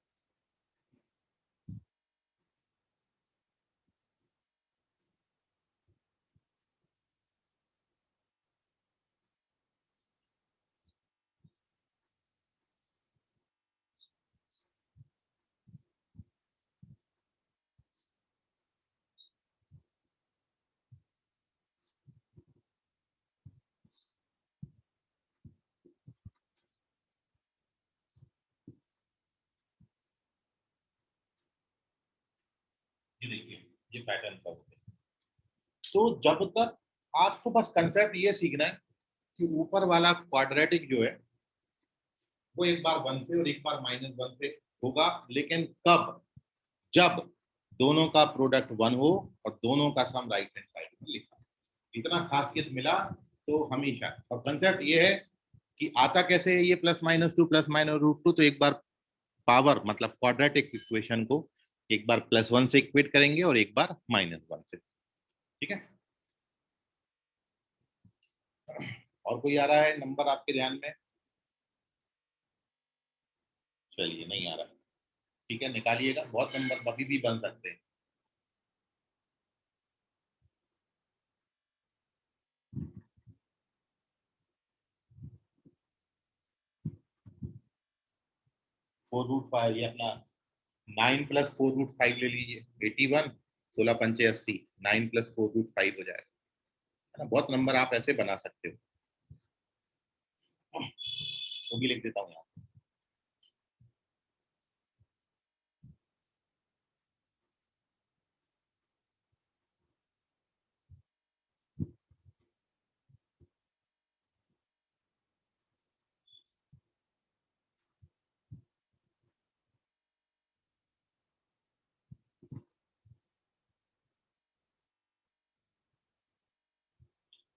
ये देखिए, ये पैटर्न का होता है। तो जब तक आपको बस कंसेप्ट ये सीखना है कि ऊपर वाला क्वाड्रेटिक जो है वो एक बार 1 से और एक बार -1 से होगा, लेकिन कब, जब दोनों का प्रोडक्ट 1 हो और दोनों का सम राइट हैंड साइड में लिखा। इतना खासियत मिला तो हमेशा। और कंसेप्ट ये है कि आता कैसे है ये +-2 +-√2, तो एक बार पावर मतलब क्वाड्रेटिक इक्वेशन को एक बार +1 से इक्वेट करेंगे और एक बार -1 से। ठीक है, और कोई आ रहा है नंबर आपके ध्यान में। चलिए नहीं आ रहा, ठीक है निकालिएगा, बहुत नंबर अभी भी बन सकते हैं। फोर रूट फाइव, ये अपना 9 + 4√5 ले लीजिए, 81, 16×5 = 80, 9 + 4√5 हो जाएगा, है ना। बहुत नंबर आप ऐसे बना सकते हो, वो भी लिख देता हूँ यहाँ।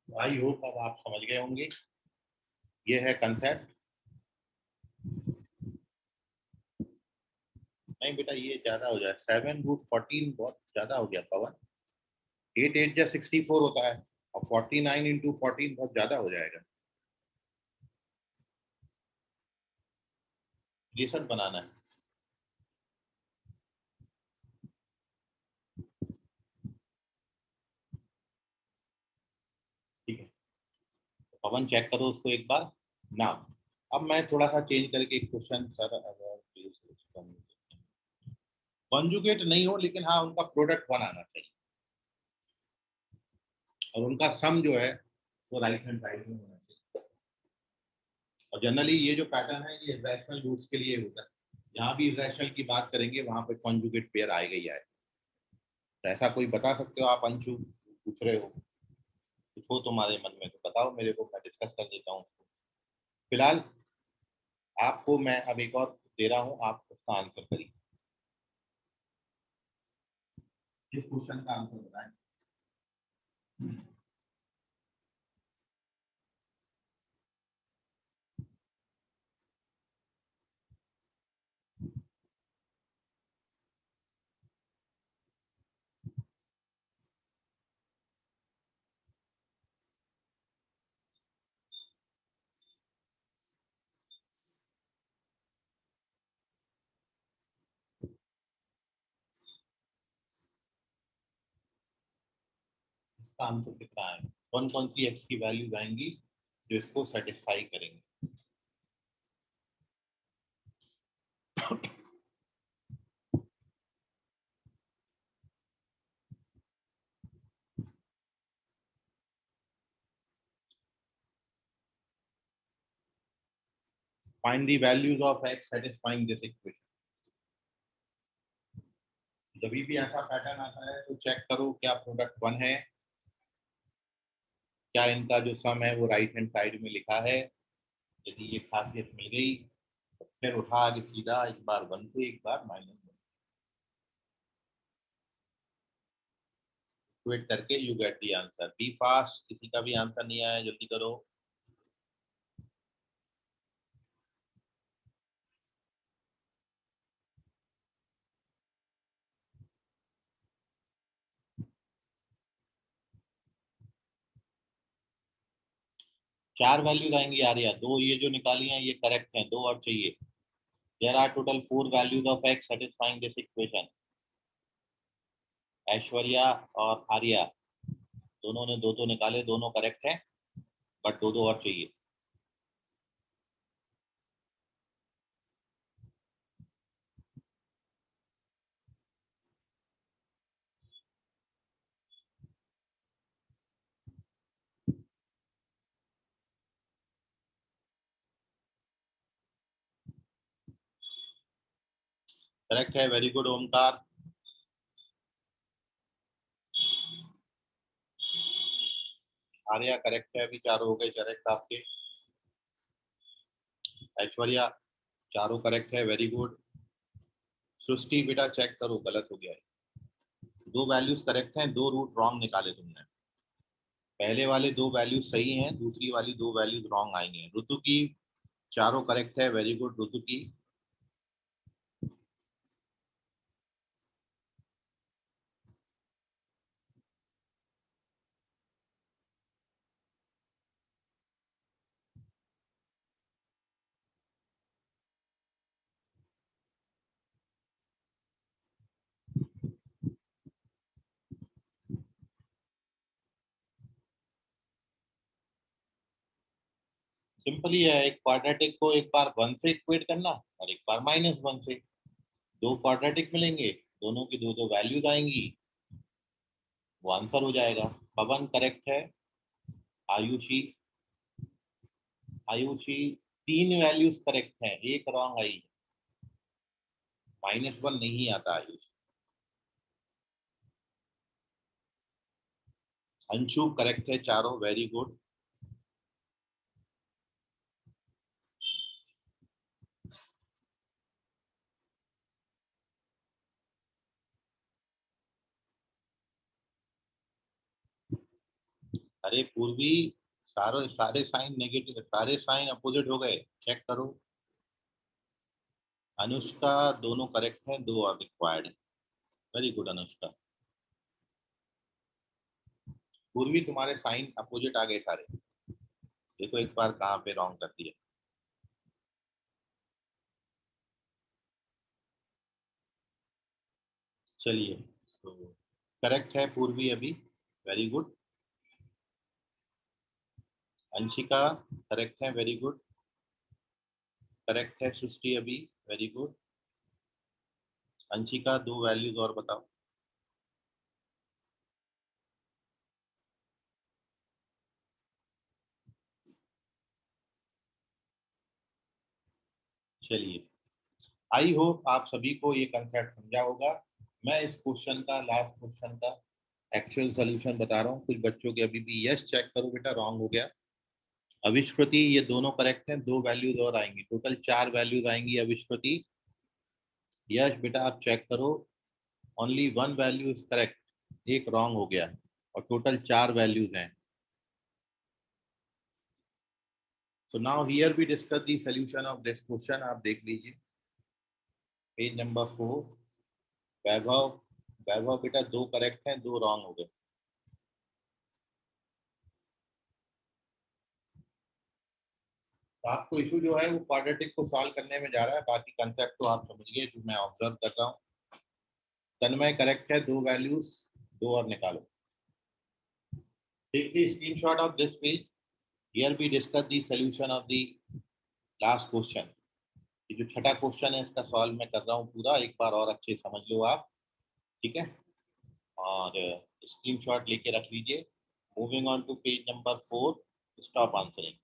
आई होप अब आप समझ गए होंगे, ये है कंसेप्ट। नहीं बेटा ये ज्यादा हो जाए, 7√14 बहुत ज्यादा हो गया पवन, 8×8 = 64 होता है, और 49 × 14 बहुत ज्यादा हो जाएगा, ये सब बनाना है। ठीक है, तो पवन चेक करो उसको एक बार ना। अब मैं थोड़ा सा चेंज करके एक क्वेश्चन, सर अगर कॉन्जुगेट नहीं हो, लेकिन हाँ उनका प्रोडक्ट 1 आना चाहिए, और उनका सम जो है वो राइट हैंड साइड में होना चाहिए। और जनरली ये जो पैटर्न है ये इरेशनल रूट्स के लिए होता है, जहाँ भी इरेशनल की बात करेंगे वहां पे कॉन्जुगेट पेयर आएगा ही आएगा। तो ऐसा कोई बता सकते हो आप, अंशु पूछ रहे हो, कुछ हो तुम्हारे मन में तो बताओ मेरे को, मैं डिस्कस कर देता हूँ। फिलहाल आपको मैं अब एक और दे रहा हूँ, आप उसका आंसर करिए, इस क्वेश्चन का आंसर बताएं। इसका आंसर कितना है, कौन कौन सी एक्स की वैल्यूज आएंगी जो इसको सेटिस्फाई करेंगे। Find the values of x satisfying this equation. जब भी ऐसा पैटर्न आता है तो चेक करो क्या प्रोडक्ट 1 है, क्या इनका जो सम है वो राइट हैंड साइड में लिखा है। यदि ये खासियत मिल गई तो फिर उठा के सीधा एक बार 1 को एक बार -1 वेट करके you get the answer. Be fast, किसी का भी आंसर नहीं आया जल्दी करो। चार वैल्यूज आएंगी यार, या दो ये जो निकाली हैं ये करेक्ट हैं, दो और चाहिए। There are total 4 values of x satisfying this equation. Aishwarya और आर्या दोनों ने दो दो निकाले, दोनों करेक्ट हैं, बट दो दो और चाहिए। करेक्ट है, very good Omkar. Arya correct है, अभी चारों हो गए करेक्ट आपके। ऐश्वर्या चारों करेक्ट है, वेरी गुड। सृष्टि बेटा चेक करो गलत हो गया है, दो वैल्यूज करेक्ट हैं, दो रूट रॉन्ग निकाले तुमने। पहले वाले दो वैल्यूज सही हैं, दूसरी वाली दो वैल्यूज रॉन्ग आई हैं। ऋतु की चारों करेक्ट है, वेरी गुड ऋतु की। सिंपली है, एक क्वाड्रेटिक को एक बार 1 से इक्वेट करना और एक बार -1 से। दो क्वाड्रेटिक मिलेंगे, दोनों की दो दो वैल्यूज आएंगी, वो आंसर हो जाएगा। पवन करेक्ट है, आयुषी आयुषी 3 वैल्यूज करेक्ट हैं, एक रॉन्ग आई, -1 नहीं आता आयुषी। अंशु करेक्ट है चारों, वेरी गुड। अरे पूर्वी, सारे सारे साइन नेगेटिव, सारे साइन अपोजिट हो गए, चेक करो। अनुष्का दोनों करेक्ट है, दो और रिक्वायर्ड है, वेरी गुड अनुष्का। पूर्वी तुम्हारे साइन अपोजिट आ गए सारे, देखो एक बार कहाँ पे रॉन्ग कर दिया। चलिए, तो करेक्ट है पूर्वी अभी, वेरी गुड। अंशिका करेक्ट है, वेरी गुड। करेक्ट है सृष्टि अभी, वेरी गुड। अंशिका दो वैल्यूज और बताओ। चलिए, आई होप आप सभी को ये कंसेप्ट समझा होगा। मैं इस क्वेश्चन का, लास्ट क्वेश्चन का एक्चुअल सॉल्यूशन बता रहा हूँ। कुछ बच्चों के अभी भी यस चेक करो बेटा, रॉन्ग हो गया। अविष्कृति ये दोनों करेक्ट हैं, दो वैल्यूज और आएंगी, टोटल 4 वैल्यूज आएंगी। अविष्कृति यस बेटा आप चेक करो, ओनली 1 वैल्यू इज करेक्ट, एक रॉन्ग हो गया और टोटल 4 वैल्यूज हैं। So now here we discuss the solution of this question। आप देख लीजिए पेज नंबर 4। वैभव, वैभव बेटा दो करेक्ट हैं, दो रॉन्ग हो गए। तो आपको इशू जो है वो क्वाड्रेटिक को सॉल्व करने में जा रहा है, बाकी कंसेप्ट तो आप समझिए जो मैं ऑब्जर्व कर रहा हूँ। तन्मय करेक्ट है, दो वैल्यूज, दो और निकालो। Take the screenshot of this page. Here we discuss the solution of the last question. ये जो छठा क्वेश्चन है इसका सॉल्व मैं कर रहा हूँ पूरा, एक बार और अच्छे समझ लो आप, ठीक है। और स्क्रीनशॉट लेके रख लीजिए। Moving on to page number 4, stop answering.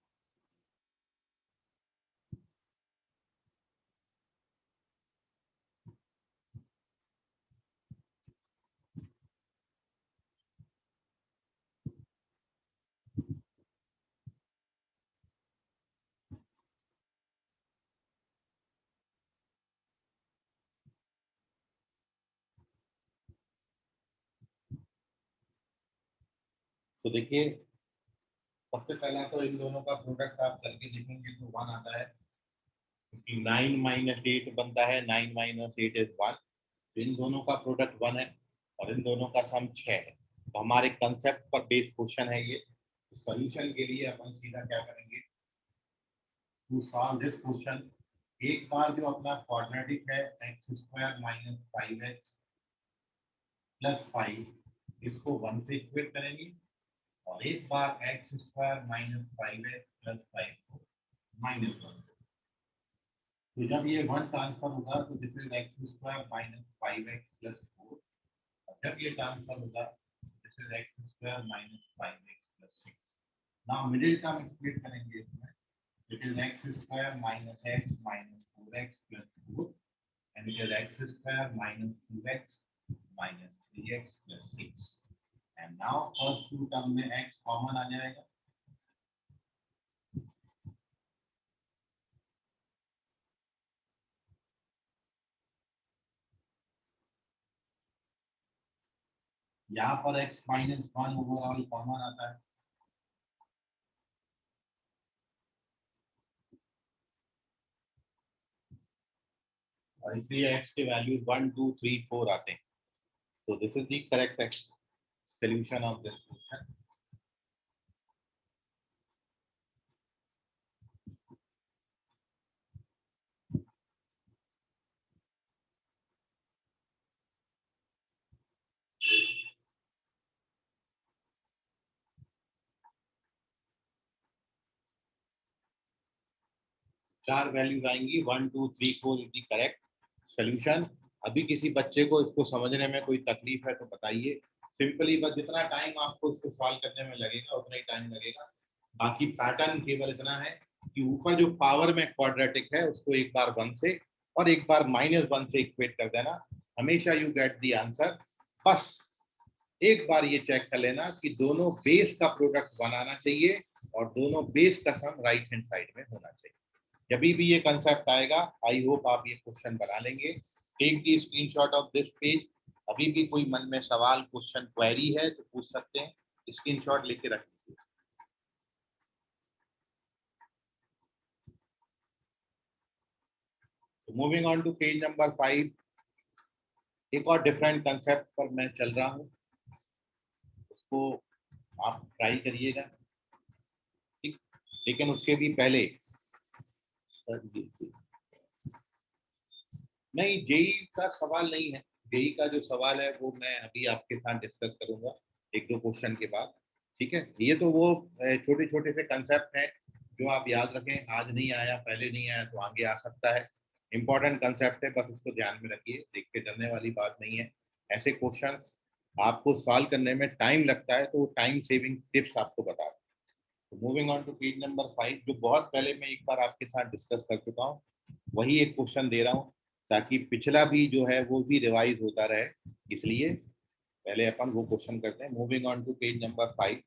तो देखिए, सबसे पहला तो इन दोनों का प्रोडक्ट आप करके देखेंगे तो 1 आता है, क्योंकि 9 - 8 बनता है, 9 - 8 इज 1। तो इन दोनों का प्रोडक्ट 1 है और इन दोनों का सम 6 है। तो हमारे कंसेप्ट पर बेस्ड क्वेश्चन है ये। सॉल्यूशन के लिए अपन सीधा क्या करेंगे, टू सॉल्व दिस क्वेश्चन, एक बार जो अपना क्वाड्रेटिक है x² - 5x + 5, इसको 1 से इक्वेट करेंगे और एक बार x² - 5x + 5 को -1। तो जब ये 1 ट्रांसफर होगा तो दिस इज x² - 5x + 4, और जब ये ट्रांसफर होगा this is x² - 5x + 6। Now middle term split करेंगे इसमें, it is x² - x - 4x + 4, and it is x² - 2x - 3x + 6। and now first two term में x कॉमन आ जाएगा, यहाँ पर x - 1 ओवरऑल कॉमन आता है। और इसलिए x के वैल्यू 1 2 3 4 आते हैं। तो this is the correct solution of this question. 4 values आएंगी, 1 2 3 4 इज द करेक्ट सोल्यूशन। अभी किसी बच्चे को इसको समझने में कोई तकलीफ है तो बताइए। सिंपली बस जितना टाइम आपको इसको सॉल्व करने में लगेगा उतना ही टाइम लगेगा। बाकी पैटर्न केवल इतना है कि ऊपर जो पावर में क्वाड्रेटिक है उसको एक बार 1 से और एक बार -1 से इक्वेट कर देना, हमेशा यू गेट द आंसर। बस एक बार ये चेक कर लेना कि दोनों बेस का प्रोडक्ट बनाना चाहिए और दोनों बेस का सम राइट हैंड साइड में होना चाहिए। जब भी ये कंसेप्ट आएगा, आई होप आप ये क्वेश्चन बना लेंगे। Take the screenshot of this page. अभी भी कोई मन में सवाल, क्वेश्चन, क्वेरी है तो पूछ सकते हैं, स्क्रीनशॉट लेके रख लीजिए। Moving on to page number 5, एक और डिफरेंट कंसेप्ट पर मैं चल रहा हूँ, उसको आप ट्राई करिएगा, ठीक। लेकिन उसके भी पहले नहीं, जेई का सवाल नहीं है। जेई का जो सवाल है वो मैं अभी आपके साथ डिस्कस करूंगा एक दो क्वेश्चन के बाद, ठीक है। ये तो वो छोटे छोटे से कंसेप्ट हैं जो आप याद रखें। आज नहीं आया, पहले नहीं आया तो आगे आ सकता है। इंपॉर्टेंट कंसेप्ट है, बस उसको ध्यान में रखिए, देख के डरने वाली बात नहीं है। ऐसे क्वेश्चन आपको सॉल्व करने में टाइम लगता है तो टाइम सेविंग टिप्स आपको बता दूं। तो moving on to page number 5, जो बहुत पहले मैं एक बार आपके साथ डिस्कस कर चुका हूँ, वही एक क्वेश्चन दे रहा हूँ ताकि पिछला भी जो है वो भी रिवाइज होता रहे। इसलिए पहले अपन वो क्वेश्चन करते हैं। Moving on to page number 5।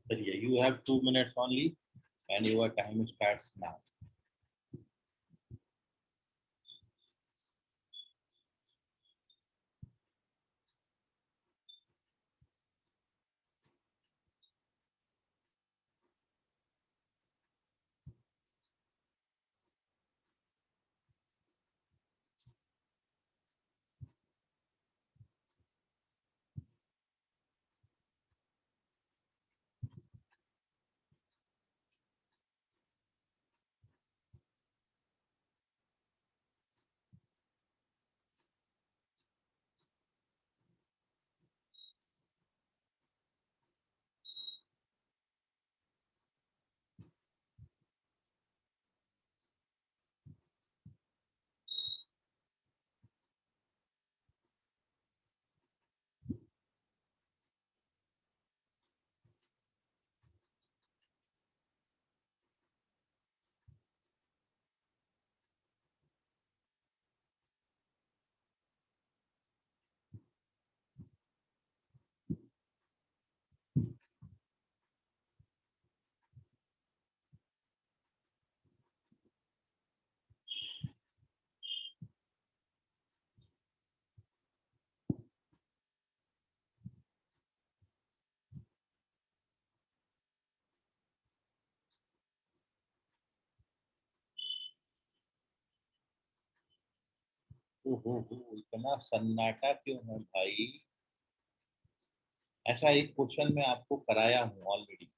चलिए, you have 2 minutes only and your time starts now. ओहो, इतना सन्नाटा क्यों है भाई? ऐसा एक क्वेश्चन मैं आपको कराया हूँ ऑलरेडी।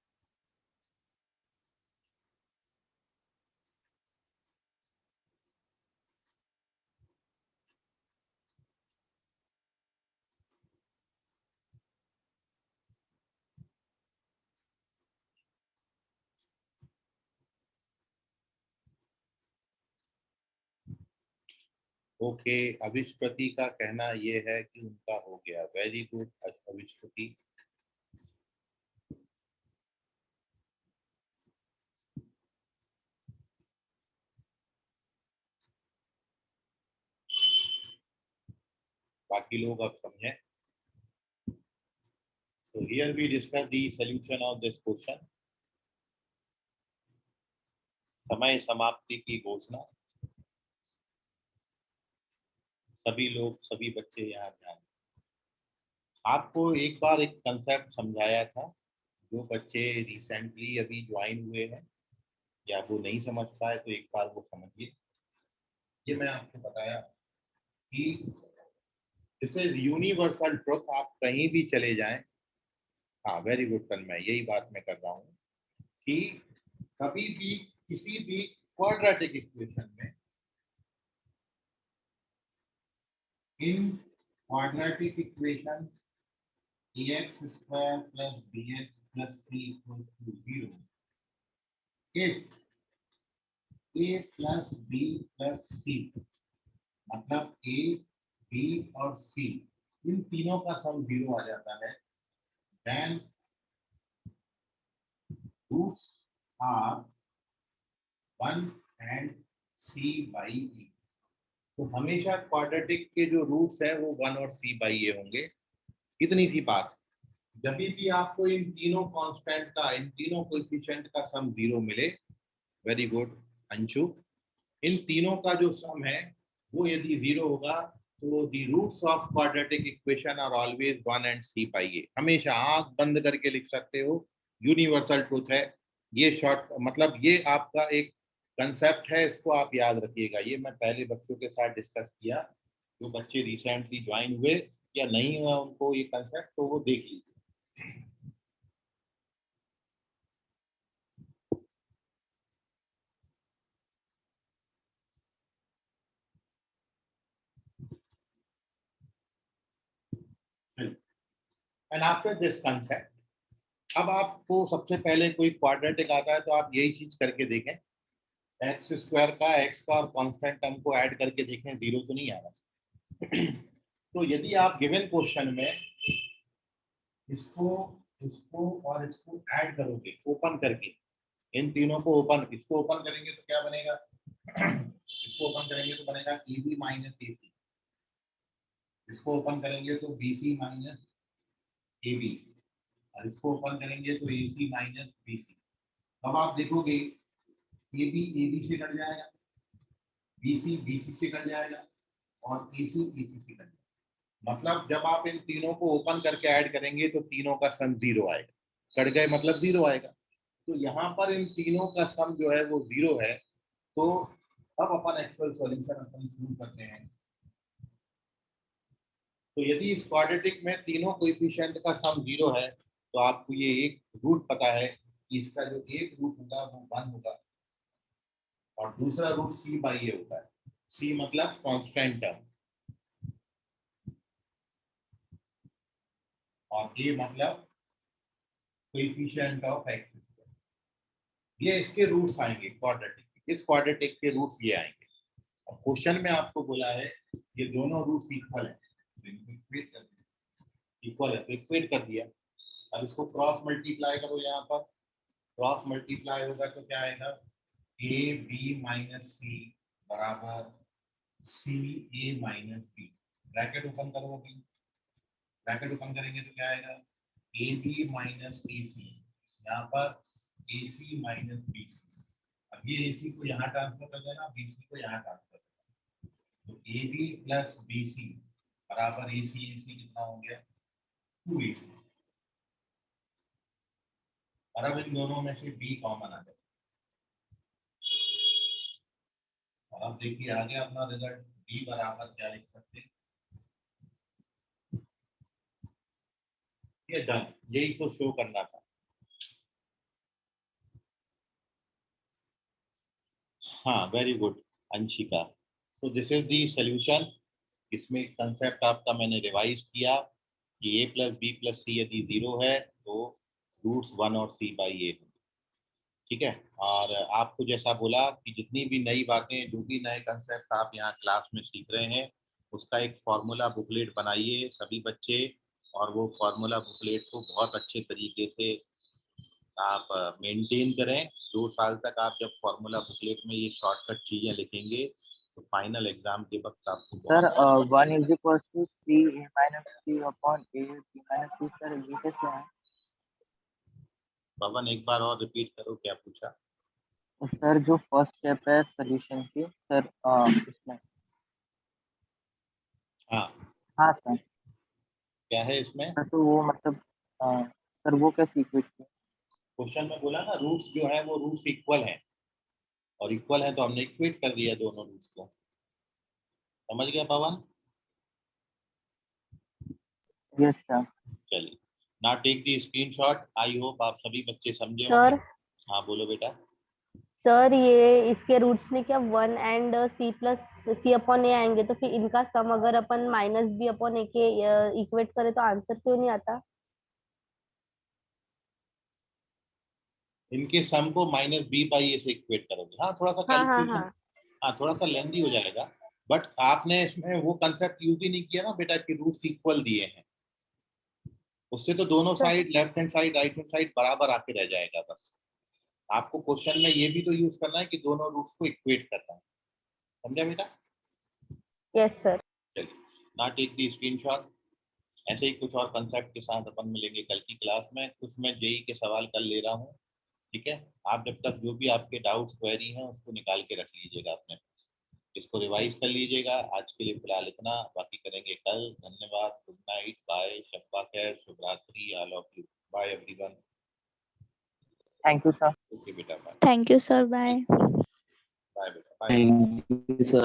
ओके, अविष्कृति का कहना ये है कि उनका हो गया। Very good Avishkriti. बाकी लोग अब समझें। So here we discuss the solution of this question. समय समाप्ति की घोषणा। सभी लोग, सभी बच्चे यहाँ ध्यान। आपको एक बार एक कंसेप्ट समझाया था, जो बच्चे रिसेंटली अभी ज्वाइन हुए हैं या वो नहीं समझ पाए तो एक बार वो समझिए। ये मैं आपको बताया कि दिस इज यूनिवर्सल ट्रुथ। आप कहीं भी चले जाएं। हाँ, वेरी गुड तन्मय, यही बात मैं कर रहा हूँ कि कभी भी किसी भी क्वाड्रेटिक इक्वेशन में, in quadratic equation ax square plus bx plus c equals to 0 if a plus b plus c, मतलब a, b और c इन तीनों का सम 0 आ जाता है, then roots are 1 and c by e। तो हमेशा क्वाड्रेटिक के जो रूट्स है वो 1 और c by a होंगे। इतनी सी बात। जब भी आपको इन तीनों कांस्टेंट का, इन तीनों कोएफिशिएंट का सम 0 मिले, वेरी गुड अंशु, इन तीनों का जो सम है वो यदि 0 होगा तो the roots of quadratic equation are always 1 and c by a। हमेशा आंख बंद करके लिख सकते हो, यूनिवर्सल ट्रूथ है ये। शॉर्ट मतलब ये आपका एक कंसेप्ट है, इसको आप याद रखिएगा। ये मैं पहले बच्चों के साथ डिस्कस किया, जो बच्चे रिसेंटली ज्वाइन हुए या नहीं हुआ उनको ये कंसेप्ट, तो वो देख लीजिए। एंड आफ्टर दिस कंसेप्ट, अब आपको सबसे पहले कोई क्वाड्रेटिक आता है तो आप यही चीज करके देखें, एक्स स्क्वायर का, एक्स का और कांस्टेंट टर्म को ऐड करके देखें, 0 तो नहीं आ रहा। तो यदि आप गिवन क्वेश्चन में इसको इसको और इसको ऐड करोगे ओपन करके, इन तीनों को ओपन, इसको ओपन करेंगे तो क्या बनेगा? इसको ओपन करेंगे तो बनेगा ए बी माइनस ए सी। इसको ओपन करेंगे तो b c minus a b, और इसको ओपन करेंगे तो ए सी माइनस बी सी। अब आप देखोगे ए बी से कट जाएगा, बी सी से कट जाएगा और ए सी से कट जाएगा। मतलब जब आप इन तीनों को ओपन करके ऐड करेंगे तो तीनों का सम 0 आएगा। कट गए मतलब 0 आएगा। तो यहाँ पर इन तीनों का सम जो है वो 0 है। तो अब अपन एक्चुअल सॉल्यूशन अपन शुरू करते हैं। तो यदि इस क्वाड्रेटिक में तीनों कोएफिशिएंट का सम 0 है तो आपको ये एक रूट पता है कि इसका जो एक रूट होगा वो 1 होगा और दूसरा रूट c बाई ए होता है। c मतलब कांस्टेंट टर्म और a मतलब कोएफिशिएंट ऑफ x। ये इसके रूट्स आएंगे क्वाड्रेटिक, इस क्वाड्रेटिक के रूट्स ये आएंगे। और क्वेश्चन में आपको बोला है ये दोनों रूट्स इक्वल है, इक्वल है तो इक्वेट कर दिया। अब इसको क्रॉस मल्टीप्लाई करो, यहाँ पर क्रॉस मल्टीप्लाई होगा तो क्या आएगा? ए बी माइनस सी बराबर सी a minus B. Bracket open करोगे, ब्रैकेट ओपन करेंगे तो क्या आएगा? ए बी माइनस ए सी, यहाँ पर ए सी माइनस बी सी। अब ये ए सी को यहाँ ट्रांसफर कर देना, बी सी को यहाँ ट्रांसफर कर देना। तो a b plus b c बराबर ए सी कितना हो गया? 2ac। और अब इन दोनों में से b कॉमन आ जाए और अब देखिए आगे अपना रिजल्ट b बराबर क्या लिख सकते हैं? ये डन, यही तो शो करना था। हाँ, very good Anshika. So this is the solution. इसमें कंसेप्ट आपका मैंने रिवाइज किया कि a प्लस बी प्लस सी यदि 0 है तो रूट्स 1 और c बाई ए। ठीक है। और आपको जैसा बोला कि जितनी भी नई बातें, जो भी नए कंसेप्ट आप यहाँ क्लास में सीख रहे हैं, उसका एक फार्मूला बुकलेट बनाइए सभी बच्चे, और वो फार्मूला बुकलेट को बहुत अच्छे तरीके से आप मेंटेन करें। 2 साल तक आप जब फार्मूला बुकलेट में ये शॉर्टकट चीजें लिखेंगे तो फाइनल एग्जाम के वक्त आपको
सर
बहुत
1 is equal to c a minus c upon a b minus c, sir ये कैसे है?
पवन एक बार और रिपीट करो, क्या पूछा?
सर जो फर्स्ट स्टेप है सॉल्यूशन की, सर इसमें।
हाँ,
हाँ सर।
क्या है इसमें?
तो वो मतलब सर वो कैसे इक्वेट किया?
क्वेश्चन में बोला ना, रूट्स जो है वो रूट्स इक्वल हैं, और इक्वल है तो हमने इक्वेट कर दिया दोनों रूट्स को। समझ गया पवन?
Yes sir.
चलिए, now take the screenshot. I hope आप सभी बच्चे समझे होंगे।
सर
हाँ बोलो बेटा।
सर ये इसके रूट्स में क्या 1 and C plus C upon A आएंगे, तो फिर इनका सम अगर अपन माइनस बी अपॉन ए के इक्वेट करें तो आंसर क्यों नहीं आता?
इनके सम को माइनस बी बाई ए से इक्वेट करोगे। हाँ, थोड़ा सा
हाँ हाँ
कैलकुलेशन,
हाँ।
हाँ थोड़ा सा लेंदी हो जाएगा, बट आपने इसमें वो कंसेप्ट यूज ही नहीं किया ना बेटा कि रूट्स इक्वल दिए हैं। उससे तो दोनों
sir
side, left hand side right hand side बराबर आके रह जाएगा। बस आपको क्वेश्चन में ये भी तो यूज करना है कि दोनों रूट्स को इक्वेट करना है। समझा बेटा?
Yes sir.
चलिए, ना टेक दी स्क्रीनशॉट। ऐसे ही कुछ और कंसेप्ट के साथ अपन मिलेंगे कल की क्लास में। कुछ मैं जेई के सवाल कर ले रहा हूँ, ठीक है? आप जब तक जो भी आपके डाउट्स क्वेरी हैं उसको निकाल के रख लीजिएगा अपने, इसको रिवाइज कर लीजिएगा। आज के लिए फिलहाल इतना, बाकी करेंगे कल। धन्यवाद, गुड नाइट, बाय, शब्बा खैर, शुभ रात्रि, all of you, bye everyone.
Thank you sir.
Okay बेटा, bye.
Thank you, sir. Bye.
Bye बेटा, bye.
Thank you, sir.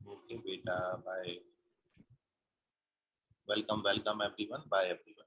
Okay बेटा, bye. Welcome welcome everyone, bye everyone.